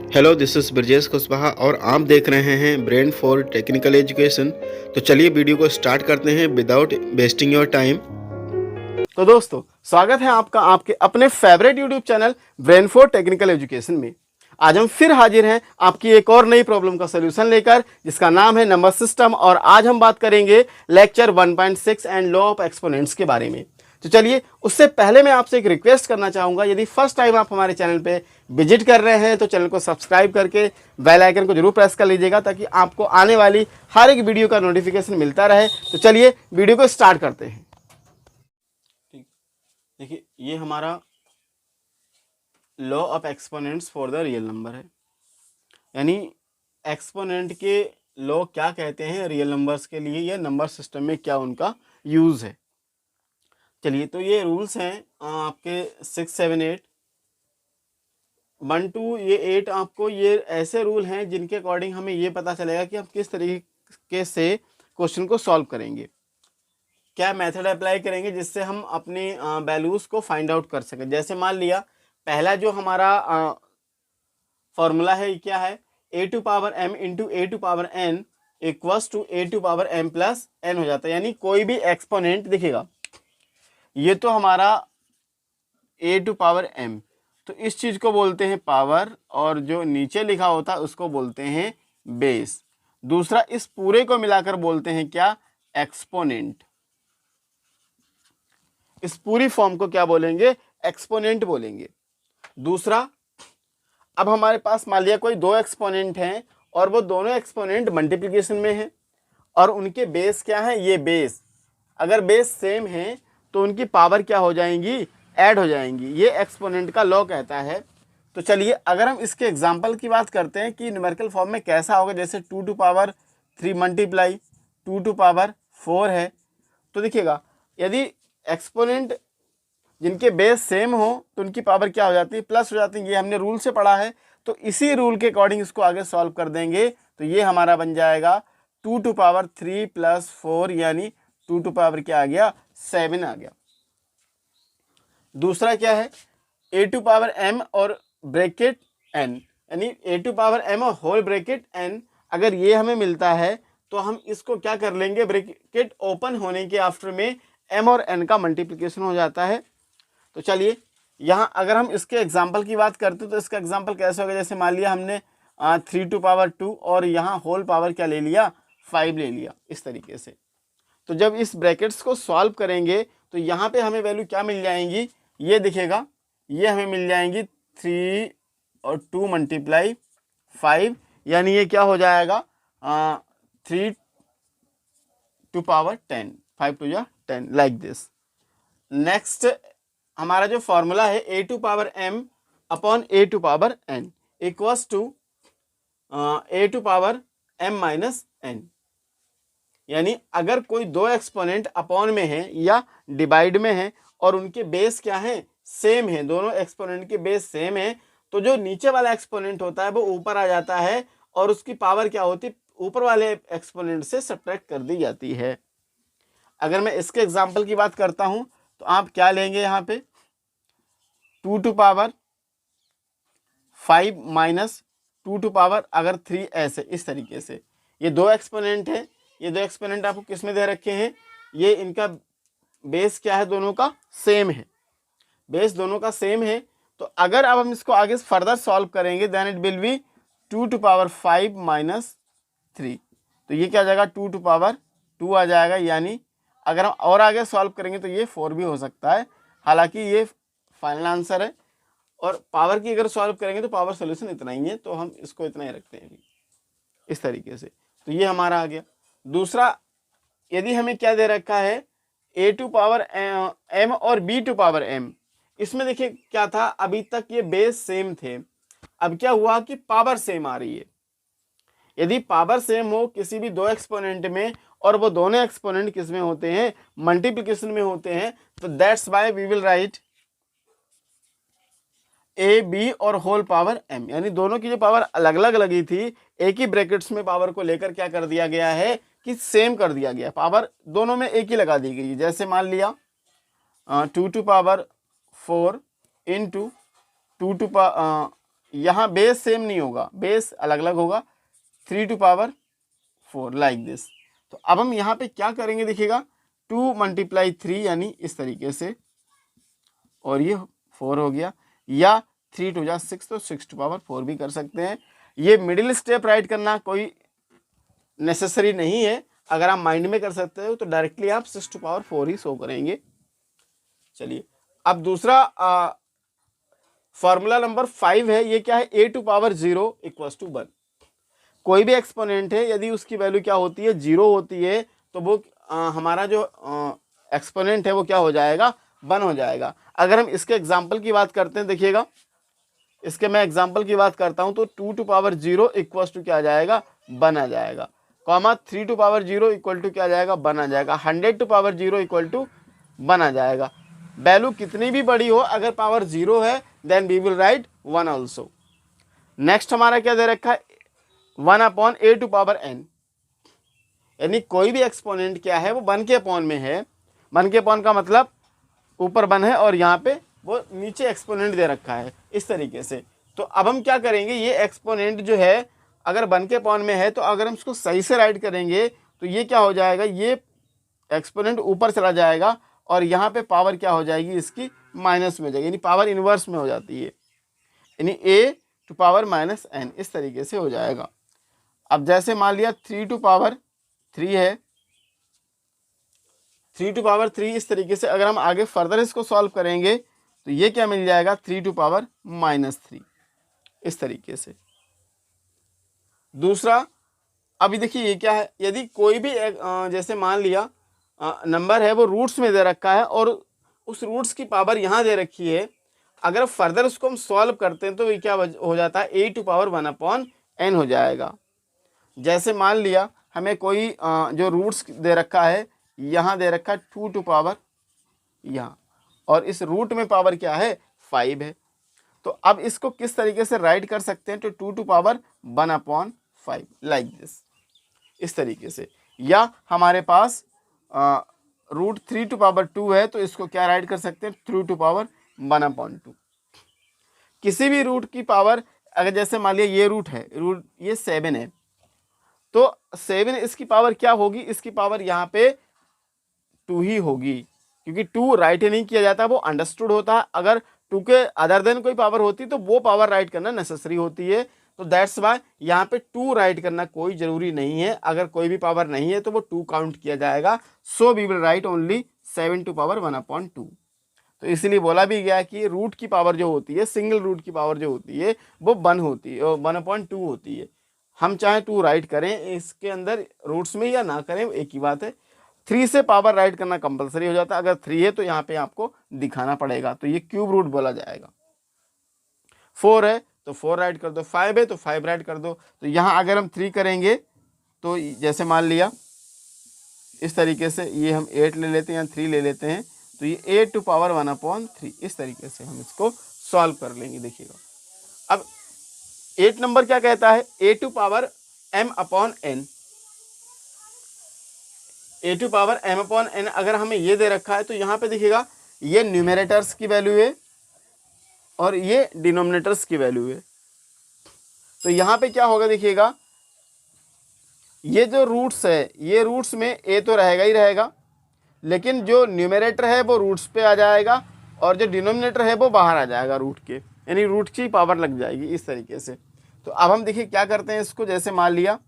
Hello, this is Brajesh Kushwaha और आप देख रहे हैं ब्रेन फॉर टेक्निकल एजुकेशन। तो चलिए वीडियो को स्टार्ट करते हैं विदाउट वेस्टिंग योर टाइम। तो दोस्तों, स्वागत है आपका आपके अपने favourite YouTube channel brain for technical education में। आज हम फिर हाजिर हैं आपकी एक और नई प्रॉब्लम का सलूशन लेकर, जिसका नाम है नंबर सिस्टम। और आज हम बात करेंगे lecture 1.6 and law of exponents के बारे में। तो चलिए, उससे पहले मैं आपसे एक रिक्वेस्ट करना चाहूँगा, यदि फर्स्ट टाइम आप हमारे चैनल पे विजिट कर रहे हैं तो चैनल को सब्सक्राइब करके बेल आइकन को जरूर प्रेस कर लीजिएगा, ताकि आपको आने वाली हर एक वीडियो का नोटिफिकेशन मिलता रहे। तो चलिए वीडियो को स्टार्ट करते हैं। देखिए, ये हमारा law of exponents for the real number है, यानी एक्सपोनेंट के लॉ क्या कहते हैं रियल नंबर्स के लिए, या नंबर सिस्टम में क्या उनका यूज़ है। चलिए, तो ये रूल्स हैं आपके 6, 7, 8, 1 2, ये 8 आपको, ये ऐसे रूल हैं जिनके अकॉर्डिंग हमें ये पता चलेगा कि हम किस तरीके से क्वेश्चन को सॉल्व करेंगे, क्या मेथड अप्लाई करेंगे जिससे हम अपनी वैल्यूज़ को फाइंड आउट कर सकें। जैसे मान लिया, पहला जो हमारा फॉर्मूला है क्या है, a to power m into a to power n equals to a to power m plus n हो जाता है। यानी कोई भी एक्सपोनेंट दिखेगा, ये तो हमारा a टू पावर m, तो इस चीज़ को बोलते हैं पावर, और जो नीचे लिखा होता है उसको बोलते हैं बेस। दूसरा, इस पूरे को मिलाकर बोलते हैं क्या, एक्सपोनेंट। इस पूरी फॉर्म को क्या बोलेंगे, एक्सपोनेंट बोलेंगे। दूसरा, अब हमारे पास मान लिया कोई दो एक्सपोनेंट हैं और वो दोनों एक्सपोनेंट मल्टीप्लिकेशन में हैं, और उनके बेस क्या है, ये बेस अगर बेस सेम है तो उनकी पावर क्या हो जाएंगी, ऐड हो जाएंगी। ये एक्सपोनेंट का लॉ कहता है। तो चलिए, अगर हम इसके एग्जांपल की बात करते हैं कि न्यूमेरिकल फॉर्म में कैसा होगा, जैसे 2 to power 3 multiply 2 to power 4 है, तो देखिएगा, यदि एक्सपोनेंट जिनके बेस सेम हो तो उनकी पावर क्या हो जाती है, प्लस हो जाती है। ये हमने रूल से पढ़ा है, तो इसी रूल के अकॉर्डिंग इसको आगे सॉल्व कर देंगे। तो ये हमारा बन जाएगा 2 टू पावर 3 प्लस 4, यानी 2 टू पावर क्या आ गया, 7 आ गया। दूसरा क्या है, a टू पावर m और ब्रैकेट n, यानी a टू पावर m और होल ब्रैकेट n। अगर ये हमें मिलता है तो हम इसको क्या कर लेंगे, ब्रैकेट ओपन होने के आफ्टर में m और n का मल्टीप्लिकेशन हो जाता है। तो चलिए, यहाँ अगर हम इसके एग्जाम्पल की बात करते हैं तो इसका एग्जाम्पल कैसे होगा, जैसे मान लिया हमने 3 टू पावर 2 और यहाँ होल पावर क्या ले लिया, 5 ले लिया, इस तरीके से। तो जब इस ब्रैकेट्स को सॉल्व करेंगे तो यहाँ पे हमें वैल्यू क्या मिल जाएंगी, ये दिखेगा, ये हमें मिल जाएंगी 3 और 2 मल्टीप्लाई 5, यानी ये क्या हो जाएगा, 3 टू पावर 10, 5 टू या 10, लाइक दिस। नेक्स्ट, हमारा जो फॉर्मूला है a to power m upon a to power n equals to a to power m minus n। यानी अगर कोई दो एक्सपोनेंट अपॉन में है या डिवाइड में है और उनके बेस क्या है, सेम है, दोनों एक्सपोनेंट के बेस सेम है, तो जो नीचे वाला एक्सपोनेंट होता है वो ऊपर आ जाता है और उसकी पावर क्या होती है, ऊपर वाले एक्सपोनेंट से सब्ट्रैक्ट कर दी जाती है। अगर मैं इसके एग्जाम्पल की बात करता हूं तो आप क्या लेंगे, यहाँ पे 2 to power 5 minus 2 to power अगर 3, ऐसे इस तरीके से। ये दो एक्सपोनेंट है, ये दो एक्सपोनेंट आपको किस में दे रखे हैं, ये इनका बेस क्या है, दोनों का सेम है, बेस दोनों का सेम है। तो अगर अब हम इसको आगे फर्दर सॉल्व करेंगे then it will be 2 to power 5 minus 3, तो ये क्या आ जाएगा, 2 टू पावर 2 आ जाएगा। यानी अगर हम और आगे सॉल्व करेंगे तो ये 4 भी हो सकता है, हालांकि ये फाइनल आंसर है। और पावर की अगर सॉल्व करेंगे तो पावर सोल्यूशन इतना ही है, तो हम इसको इतना ही रखते हैं इस तरीके से। तो ये हमारा आ गया। दूसरा, यदि हमें क्या दे रखा है, a टू पावर m और b टू पावर m, इसमें देखिए क्या था, अभी तक ये बेस सेम थे, अब क्या हुआ कि पावर सेम आ रही है। यदि पावर सेम हो किसी भी दो एक्सपोनेंट में और वो दोनों एक्सपोनेंट किस में होते हैं, मल्टीप्लिकेशन में होते हैं, तो that's why we will write a b और होल पावर m, यानी दोनों की जो पावर अलग अलग लगी थी, एक ही ब्रैकेट्स में पावर को लेकर क्या कर दिया गया है कि सेम कर दिया गया, पावर दोनों में एक ही लगा दी गई। जैसे मान लिया 2 टू पावर 4 इंटू 2 टू यहाँ बेस सेम नहीं होगा, बेस अलग अलग होगा, 3 टू पावर 4 लाइक दिस। तो अब हम यहाँ पे क्या करेंगे देखिएगा, 2 मल्टीप्लाई 3 यानी इस तरीके से, और ये 4 हो गया, या 3 टू जा 6 तो 6 टू पावर 4 भी कर सकते हैं। ये मिडिल स्टेप राइट करना कोई नेसेसरी नहीं है, अगर आप माइंड में कर सकते हो तो डायरेक्टली आप 6 टू पावर 4 ही शो करेंगे। चलिए अब दूसरा फॉर्मूला नंबर 5 है, ये क्या है, a to power 0 equals to 1। कोई भी एक्सपोनेंट है यदि उसकी वैल्यू क्या होती है, 0 होती है, तो वो हमारा जो एक्सपोनेंट है वो क्या हो जाएगा, 1 हो जाएगा। अगर हम इसके एग्जाम्पल की बात करते हैं, देखिएगा इसके मैं एग्जाम्पल की बात करता हूं तो 2 टू पावर 0 इक्वल्स टू क्या आ जाएगा, 1 आ जाएगा, comma 3 to power 0 equal to क्या आ जाएगा, 1 आ जाएगा, 100 टू पावर 0 इक्वल टू 1 आ जाएगा। वैल्यू कितनी भी बड़ी हो, अगर पावर 0 है then we will write 1 also. Next हमारा क्या दे रखा है, 1 upon a to power n, यानी कोई भी एक्सपोनेंट क्या है वो 1 के अपॉन में है। 1 के अपॉन का मतलब ऊपर 1 है और यहाँ पे वो नीचे एक्सपोनेंट दे रखा है इस तरीके से। तो अब हम क्या करेंगे, ये एक्सपोनेंट जो है अगर 1 के अपॉन में है तो अगर हम इसको सही से राइट करेंगे तो ये क्या हो जाएगा, ये एक्सपोनेंट ऊपर चला जाएगा और यहाँ पे पावर क्या हो जाएगी इसकी, माइनस में हो जाएगी, यानी पावर इन्वर्स में हो जाती है, यानी a to power minus n इस तरीके से हो जाएगा। अब जैसे मान लिया 3 टू पावर 3 है, 3 टू पावर 3 इस तरीके से अगर हम आगे फर्दर इसको सॉल्व करेंगे तो ये क्या मिल जाएगा, 3 टू पावर माइनस 3 इस तरीके से। दूसरा अभी देखिए ये क्या है, यदि कोई भी जैसे मान लिया नंबर है वो रूट्स में दे रखा है और उस रूट्स की पावर यहाँ दे रखी है, अगर फर्दर उसको हम सॉल्व करते हैं तो ये क्या हो जाता है, a to power 1 upon n हो जाएगा। जैसे मान लिया हमें कोई जो रूट्स दे रखा है, यहाँ दे रखा है 2 टू पावर यहाँ, और इस रूट में पावर क्या है, 5 है। तो अब इसको किस तरीके से राइट कर सकते हैं, तो 2 to power 1 upon 5 like this, इस तरीके से। या हमारे पास रूट 3 टू पावर 2 है तो इसको क्या राइट कर सकते हैं, 3 टू पावर 1 अपॉन 2। किसी भी रूट की पावर, अगर जैसे मान लिया ये रूट है, रूट ये 7 है, तो 7 इसकी पावर क्या होगी, इसकी पावर यहाँ पे 2 ही होगी, क्योंकि 2 राइट नहीं किया जाता, वो अंडरस्टूड होता है। अगर 2 के अदर देन कोई पावर होती तो वो पावर राइट करना नेसेसरी होती है, तो दैट्स वाई यहाँ पे 2 राइट करना कोई जरूरी नहीं है। अगर कोई भी पावर नहीं है तो वो 2 काउंट किया जाएगा, so we will write only 7 to power 1 upon 2। तो इसलिए बोला भी गया कि रूट की पावर जो होती है, सिंगल रूट की पावर जो होती है वो 1 होती है, 1/2 होती है। हम चाहे 2 राइट करें इसके अंदर रूट्स में या ना करें, एक ही बात है। 3 से पावर राइट करना कंपलसरी हो जाता है, अगर 3 है तो यहाँ पे आपको दिखाना पड़ेगा, तो ये क्यूब रूट बोला जाएगा। 4 है तो 4 राइट कर दो, 5 है तो 5 राइट कर दो। तो यहाँ अगर हम 3 करेंगे तो जैसे मान लिया इस तरीके से, ये हम 8 ले लेते हैं या 3 ले लेते हैं, तो ये 8 टू पावर 1 अपॉन 3 इस तरीके से हम इसको सॉल्व कर लेंगे। देखिएगा अब 8 नंबर क्या कहता है, a to power m upon n, a to power m upon n अगर हमें ये दे रखा है तो यहाँ पे देखिएगा ये न्यूमेरेटर्स की वैल्यू है और ये डिनोमिनेटर्स की वैल्यू है। तो यहाँ पे क्या होगा देखिएगा, ये जो रूट्स है, ये रूट्स में a तो रहेगा ही रहेगा, लेकिन जो न्यूमेरेटर है वो रूट्स पे आ जाएगा और जो डिनोमिनेटर है वो बाहर आ जाएगा रूट के, यानी रूट की पावर लग जाएगी इस तरीके से। तो अब हम देखिए क्या करते हैं इसको, जैसे मान लिया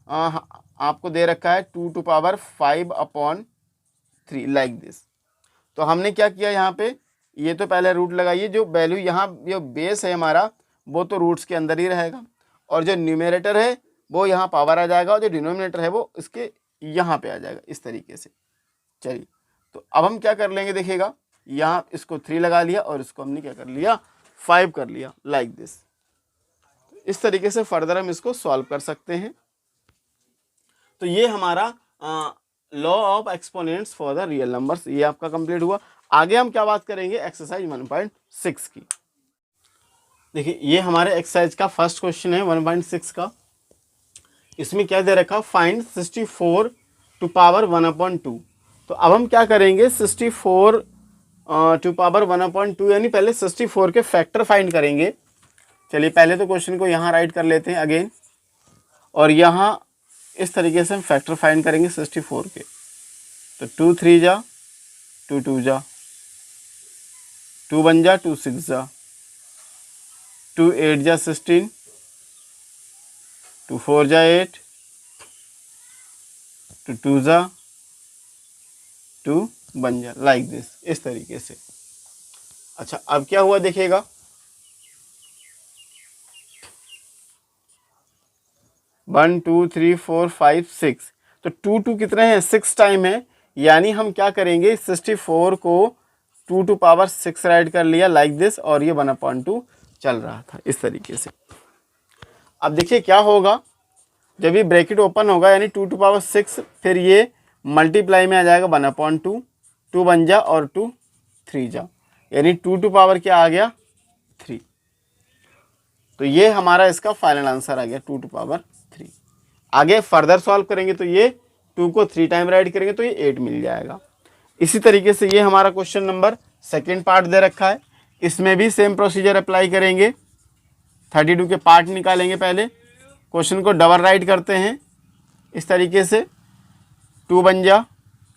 आपको दे रखा है 2 to power 5 upon 3 like this. तो हमने क्या किया, यहाँ पे ये तो पहले रूट लगाइए, जो वैल्यू यहाँ जो बेस है हमारा वो तो रूट्स के अंदर ही रहेगा, और जो न्यूमेरेटर है वो यहाँ पावर आ जाएगा और जो डिनोमिनेटर है वो इसके यहाँ पे आ जाएगा इस तरीके से। चलिए तो अब हम क्या कर लेंगे, देखिएगा यहाँ इसको 3 लगा लिया और इसको हमने क्या कर लिया, 5 कर लिया लाइक दिस। इस तरीके से फर्दर हम इसको सॉल्व कर सकते हैं। तो ये हमारा law of exponents for the real numbers ये आपका कंप्लीट हुआ। आगे हम क्या बात करेंगे, एक्सरसाइज 1.6 की। देखिए ये हमारे एक्सरसाइज का फर्स्ट क्वेश्चन है 1.6 का। इसमें क्या दे रखा, फाइंड 64 टू पावर 1 अपॉन 2। तो अब हम क्या करेंगे, 64 टू पावर 1 अपॉन 2 यानी पहले 64 के फैक्टर फाइंड करेंगे। चलिए पहले तो क्वेश्चन को यहाँ राइट कर लेते हैं अगेन, और यहाँ इस तरीके से हम फैक्टर फाइंड करेंगे 64 के। तो 2 3 जा 2 2 जा 2 1 जा 2 6 जा 2 8 जा 16 2 4 जा 8 2 2 जा 2 1 जा, लाइक दिस, इस तरीके से। अच्छा अब क्या हुआ देखिएगा, 1 2 3 4 5 6, तो 2 2 कितने हैं, 6 टाइम है, यानी हम क्या करेंगे 64 को 2 टू पावर 6 राइट कर लिया लाइक दिस, और ये 1/2 चल रहा था इस तरीके से। अब देखिए क्या होगा, जब ये ब्रैकेट ओपन होगा यानी 2 टू पावर 6, फिर ये मल्टीप्लाई में आ जाएगा 1/2, 2 1 जा और 2 3 जा, यानी 2 टू पावर क्या आ गया 3। तो ये हमारा इसका फाइनल आंसर आ गया 2 टू पावर 3। आगे फर्दर सॉल्व करेंगे तो ये 2 को 3 टाइम राइट करेंगे तो ये 8 मिल जाएगा। इसी तरीके से ये हमारा क्वेश्चन नंबर सेकेंड पार्ट दे रखा है, इसमें भी सेम प्रोसीजर अप्लाई करेंगे। 32 के पार्ट निकालेंगे, पहले क्वेश्चन को डबल राइट करते हैं इस तरीके से, 2 1 जा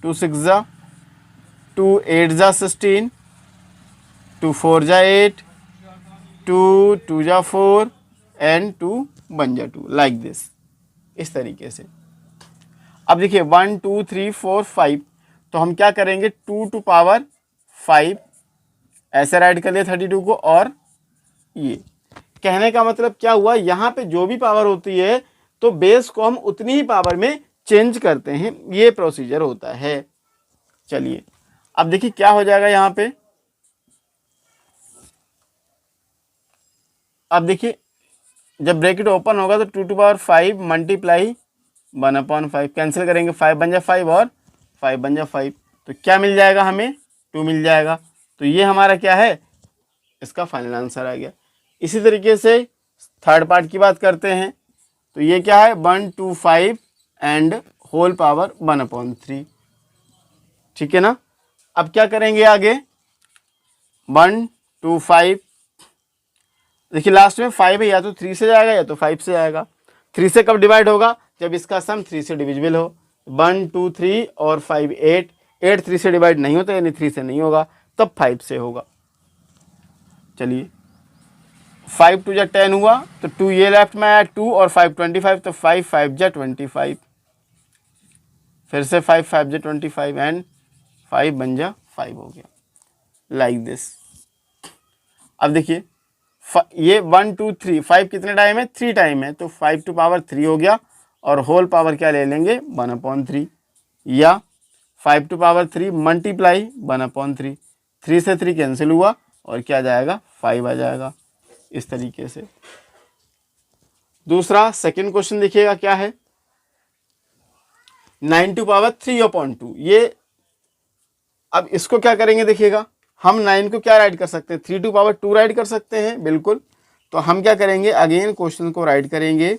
2 6 जा 2 8 जा 16 2 4 जा 8 2 2 जा 4 एंड 2 1 जा 2, लाइक दिस, इस तरीके से। अब देखिए 1 2 3 4 5, तो हम क्या करेंगे 2 टू पावर 5 ऐसे राइट कर लिया 32 को, और ये कहने का मतलब क्या हुआ, यहाँ पे जो भी पावर होती है तो बेस को हम उतनी ही पावर में चेंज करते हैं, ये प्रोसीजर होता है। चलिए अब देखिए क्या हो जाएगा यहाँ पे, अब देखिए जब ब्रैकेट ओपन होगा तो 2 टू पावर 5 मल्टीप्लाई 1/5, कैंसिल करेंगे, 5 बन जा 5 और 5 बन जा 5, तो क्या मिल जाएगा हमें 2 मिल जाएगा। तो ये हमारा क्या है, इसका फाइनल आंसर आ गया। इसी तरीके से थर्ड पार्ट की बात करते हैं, तो ये क्या है 1 2 5 एंड होल पावर 1/3, ठीक है ना। अब क्या करेंगे आगे, 1 2 5, देखिए लास्ट में 5 है, या तो 3 से जाएगा या तो 5 से जाएगा। 3 से कब डिवाइड होगा, जब इसका सम 3 से डिविजिबल हो। 1 2 3 और 5 8, 8 3 से डिवाइड नहीं होता यानी 3 से नहीं होगा, तब 5 से होगा। चलिए 5 2 जा 10 हुआ, तो 2 ये लेफ्ट में आया 2 और 5 25, तो 5 5 जा 25, फिर से 5 5 जा 25 एंड 5 बन जा 5 हो गया, लाइक दिस। अब देखिए ये 1 2 3 5 कितने टाइम है, 3 टाइम है, तो 5 टू पावर 3 हो गया, और होल पावर क्या ले लेंगे 1/3, या 5 टू पावर 3 मल्टीप्लाई 1/3, 3 से 3 कैंसिल हुआ और क्या जाएगा 5 आ जाएगा, इस तरीके से। दूसरा सेकंड क्वेश्चन देखिएगा क्या है, 9 टू पावर 3/2, ये अब इसको क्या करेंगे देखिएगा, हम 9 को क्या राइट कर सकते हैं, 3 टू पावर 2 राइट कर सकते हैं बिल्कुल। तो हम क्या करेंगे, अगेन क्वेश्चन को राइट करेंगे,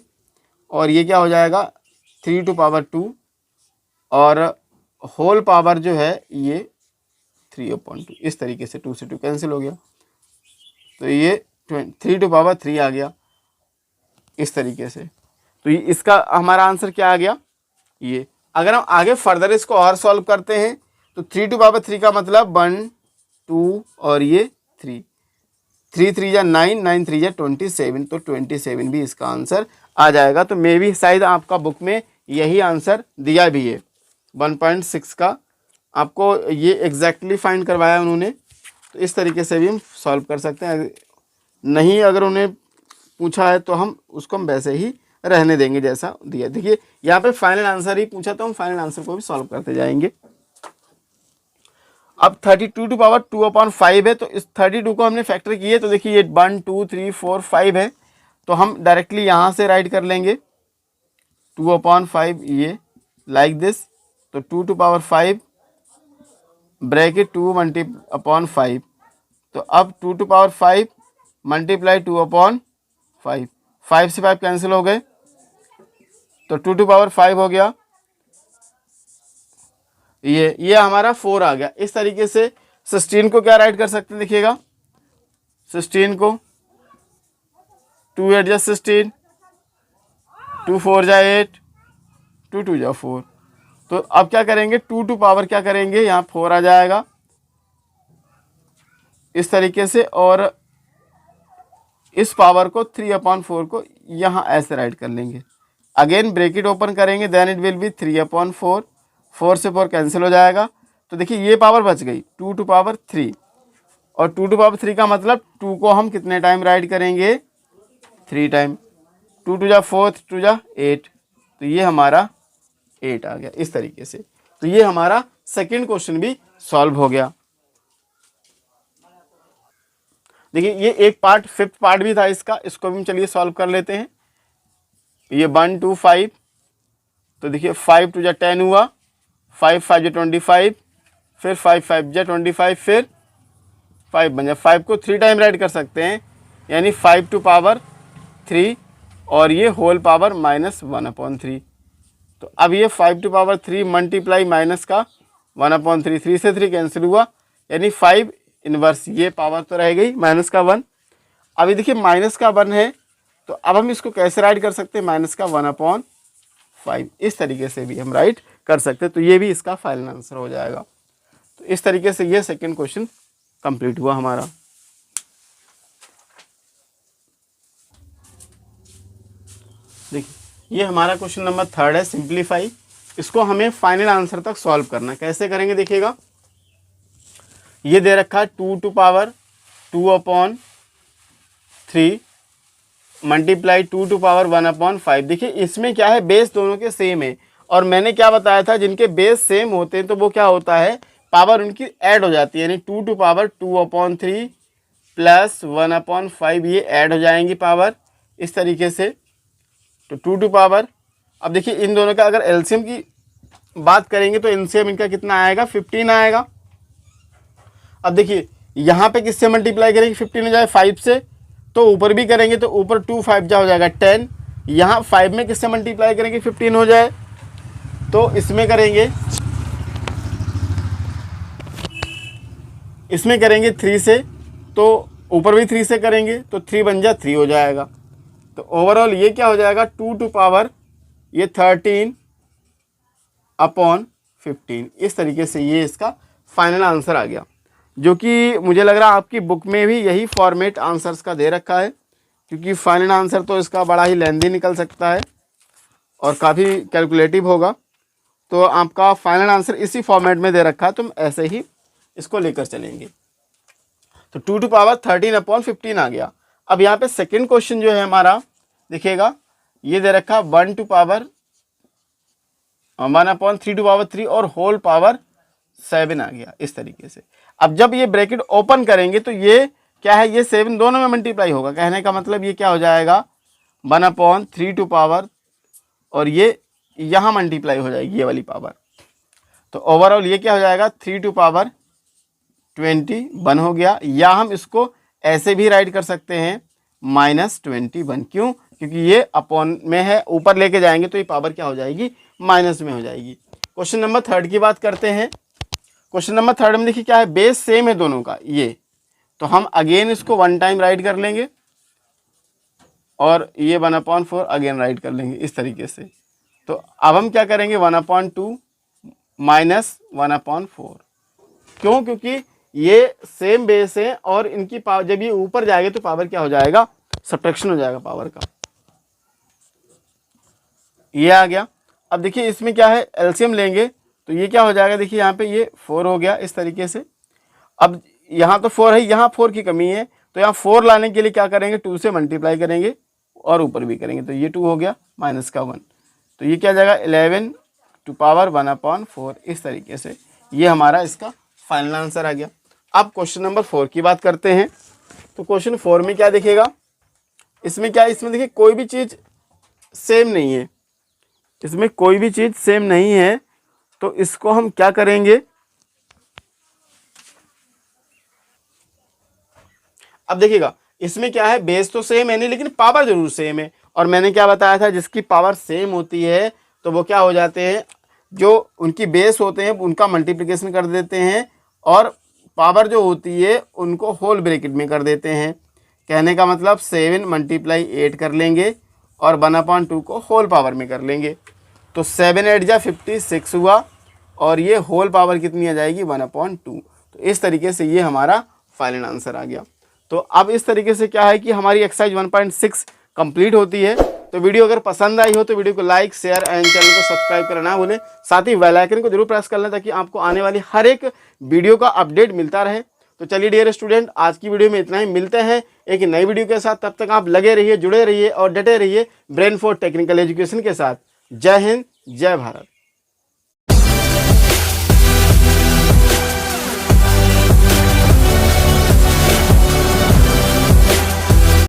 और ये क्या हो जाएगा 3 टू पावर 2, और होल पावर जो है ये 3/2, इस तरीके से 2 से 2 कैंसिल हो गया, तो ये 3 टू पावर 3 आ गया, इस तरीके से। तो ये इसका हमारा आंसर क्या आ गया ये। अगर हम आगे फर्दर इसको और सॉल्व करते हैं तो 3 टू पावर 3 का मतलब 1 2 और ये 3, 3 3 जा 9, 9 3 जा 27, तो 27 भी इसका आंसर आ जाएगा। तो मे भी शायद आपका बुक में यही आंसर दिया भी है, 1.6 का आपको ये एग्जैक्टली फाइंड करवाया उन्होंने, तो इस तरीके से भी हम सॉल्व कर सकते हैं। नहीं अगर उन्हें पूछा है तो हम उसको हम वैसे ही रहने देंगे जैसा दिया। देखिए यहाँ पे फाइनल आंसर ही पूछा, तो हम फाइनल आंसर को भी सॉल्व करते जाएंगे। अब 32 टू पावर 2/5 है, तो इस 32 को हमने फैक्टर किए, तो देखिए ये 1 2 3 4 5 है, तो हम डायरेक्टली यहाँ से राइट कर लेंगे 2/5, ये लाइक दिस। तो 2 टू पावर 5 ब्रैकेट 2 × 5, तो अब 2 टू पावर 5 मल्टीप्लाई 2/5, 5 से 5 कैंसिल हो गए, तो 2 टू पावर 5 हो गया, ये हमारा 4 आ गया। इस तरीके से 16 को क्या राइट कर सकते हैं, देखिएगा 16 को 2 8 जा 16, 2 4 जा 8, 2 2 जा 4। तो अब क्या करेंगे, 2 टू पावर क्या करेंगे, यहाँ 4 आ जाएगा इस तरीके से, और इस पावर को 3/4 को यहाँ ऐसे राइट कर लेंगे। अगेन ब्रैकेट ओपन करेंगे, देन इट विल बी 3/4, 4 से 4 कैंसिल हो जाएगा। तो देखिए ये पावर बच गई 2 टू पावर 3, और 2 टू पावर 3 का मतलब 2 को हम कितने टाइम राइट करेंगे, 3 टाइम। 2 2 जा 4, 2 जा 8, तो ये हमारा 8 आ गया इस तरीके से। तो ये हमारा सेकेंड क्वेश्चन भी सॉल्व हो गया। देखिए ये एक पार्ट, फिफ्थ पार्ट भी था इसका, इसको भी हम चलिए सॉल्व कर लेते हैं। ये 1 2 5, तो देखिए 5 2 जा 10 हुआ, 5 5 जा 25, फिर 5 5 जा 25, फिर 5 बन जा, 5 को 3 टाइम राइट कर सकते हैं, यानी 5 टू पावर 3, और ये होल पावर -1/3। तो अब ये 5 टू पावर 3 मल्टीप्लाई माइनस का 1/3, 3 से 3 कैंसिल हुआ, यानी 5 इनवर्स, ये पावर तो रह गई माइनस का 1। अभी देखिए माइनस का 1 है, तो अब हम इसको कैसे राइट कर सकते हैं, माइनस का 1/5, इस तरीके से भी हम राइट कर सकते हैं। तो ये भी इसका फाइनल आंसर हो जाएगा। तो इस तरीके से ये सेकंड क्वेश्चन कंप्लीट हुआ हमारा। देखिए ये हमारा क्वेश्चन नंबर 3 है, सिंप्लीफाई। इसको हमें फाइनल आंसर तक सॉल्व करना है। कैसे करेंगे देखिएगा, ये दे रखा है 2 to power 2/3 multiply 2 to power 1/5। देखिए इसमें क्या है, बेस दोनों के सेम है, और मैंने क्या बताया था, जिनके बेस सेम होते हैं तो वो क्या होता है, पावर उनकी ऐड हो जाती है, यानी 2 टू पावर 2/3 प्लस 1/5, ये ऐड हो जाएंगी पावर इस तरीके से। तो 2 टू पावर, अब देखिए इन दोनों का अगर एलसीएम की बात करेंगे तो एलसीएम इनका कितना आएगा, 15 आएगा। अब देखिए यहाँ पे किससे मल्टीप्लाई करेंगे, 15 हो जाए 5 से, तो ऊपर भी करेंगे तो ऊपर 2 5 जा हो जाएगा 10। यहाँ 5 में किससे मल्टीप्लाई करेंगे, 15 हो जाए, तो इसमें करेंगे 3 से, तो ऊपर भी 3 से करेंगे तो 3 बन जा 3 हो जाएगा। तो ओवरऑल ये क्या हो जाएगा, 2 टू पावर ये 13/15, इस तरीके से ये इसका फाइनल आंसर आ गया, जो कि मुझे लग रहा है आपकी बुक में भी यही फॉर्मेट आंसर्स का दे रखा है, क्योंकि फाइनल आंसर तो इसका बड़ा ही लेंदी निकल सकता है और काफ़ी कैलकुलेटिव होगा। तो आपका फाइनल आंसर इसी फॉर्मेट में दे रखा है, तो हम ऐसे ही इसको लेकर चलेंगे। तो 2 टू पावर 13/15 आ गया। अब यहाँ पे सेकेंड क्वेश्चन जो है हमारा, देखिएगा ये दे रखा 1 टू पावर 1/3 टू पावर 3 और होल पावर 7 आ गया इस तरीके से। अब जब ये ब्रैकेट ओपन करेंगे तो ये क्या है, ये 7 दोनों में मल्टीप्लाई होगा। कहने का मतलब ये क्या हो जाएगा, 1/3 टू पावर, और ये यहाँ मल्टीप्लाई हो जाएगी ये वाली पावर। तो ओवरऑल ये क्या हो जाएगा, 3 टू पावर 21 हो गया, या हम इसको ऐसे भी राइट कर सकते हैं -21। क्यों, क्योंकि ये अपॉन में है, ऊपर लेके जाएंगे तो ये पावर क्या हो जाएगी, माइनस में हो जाएगी। क्वेश्चन नंबर 3 की बात करते हैं। क्वेश्चन नंबर 3 में देखिए क्या है, बेस सेम है दोनों का ये, तो हम अगेन इसको 1 टाइम राइट कर लेंगे, और ये 1/4 अगेन राइट कर लेंगे इस तरीके से। तो अब हम क्या करेंगे, 1/2 माइनस 1/4। क्यों, क्योंकि ये सेम बेस है, और इनकी पावर जब ये ऊपर जाएगा तो पावर क्या हो जाएगा, सब्ट्रैक्शन हो जाएगा पावर का। ये आ गया। अब देखिए इसमें क्या है, एलसीएम लेंगे तो ये क्या हो जाएगा, देखिए यहाँ पे ये 4 हो गया इस तरीके से। अब यहाँ तो 4 है, यहाँ 4 की कमी है, तो यहाँ 4 लाने के लिए क्या करेंगे, 2 से मल्टीप्लाई करेंगे और ऊपर भी करेंगे, तो ये 2 हो गया माइनस का 1, तो ये क्या जाएगा 11 टू पावर 1/4 इस तरीके से। ये हमारा इसका फाइनल आंसर आ गया। अब क्वेश्चन नंबर 4 की बात करते हैं। तो क्वेश्चन 4 में क्या दिखेगा, इसमें क्या है, इसमें देखिए कोई भी चीज़ सेम नहीं है, इसमें कोई भी चीज़ सेम नहीं है, तो इसको हम क्या करेंगे, अब देखिएगा इसमें क्या है, बेस तो सेम है नहीं, लेकिन पावर जरूर सेम है। और मैंने क्या बताया था, जिसकी पावर सेम होती है तो वो क्या हो जाते हैं, जो उनकी बेस होते हैं उनका मल्टीप्लिकेशन कर देते हैं, और पावर जो होती है उनको होल ब्रैकेट में कर देते हैं। कहने का मतलब 7 मल्टीप्लाई 8 कर लेंगे और 1/2 को होल पावर में कर लेंगे। तो 7 8 जा 56 हुआ और ये होल पावर कितनी आ जाएगी 1/2। तो इस तरीके से ये हमारा फाइनल आंसर आ गया। तो अब इस तरीके से क्या है कि हमारी एक्सरसाइज 1.6 कंप्लीट होती है। तो वीडियो अगर पसंद आई हो तो वीडियो को लाइक शेयर एंड चैनल को सब्सक्राइब करना ना भूलें। साथ ही बेल आइकन को जरूर प्रेस कर लें ताकि आपको आने वाली हर एक वीडियो का अपडेट मिलता रहे। तो चलिए डियर स्टूडेंट, आज की वीडियो में इतना ही। मिलते हैं एक नई वीडियो के साथ। तब तक आप लगे रहिए, जुड़े रहिए और डटे रहिए ब्रेन फॉर टेक्निकल एजुकेशन के साथ। जय हिंद, जय भारत।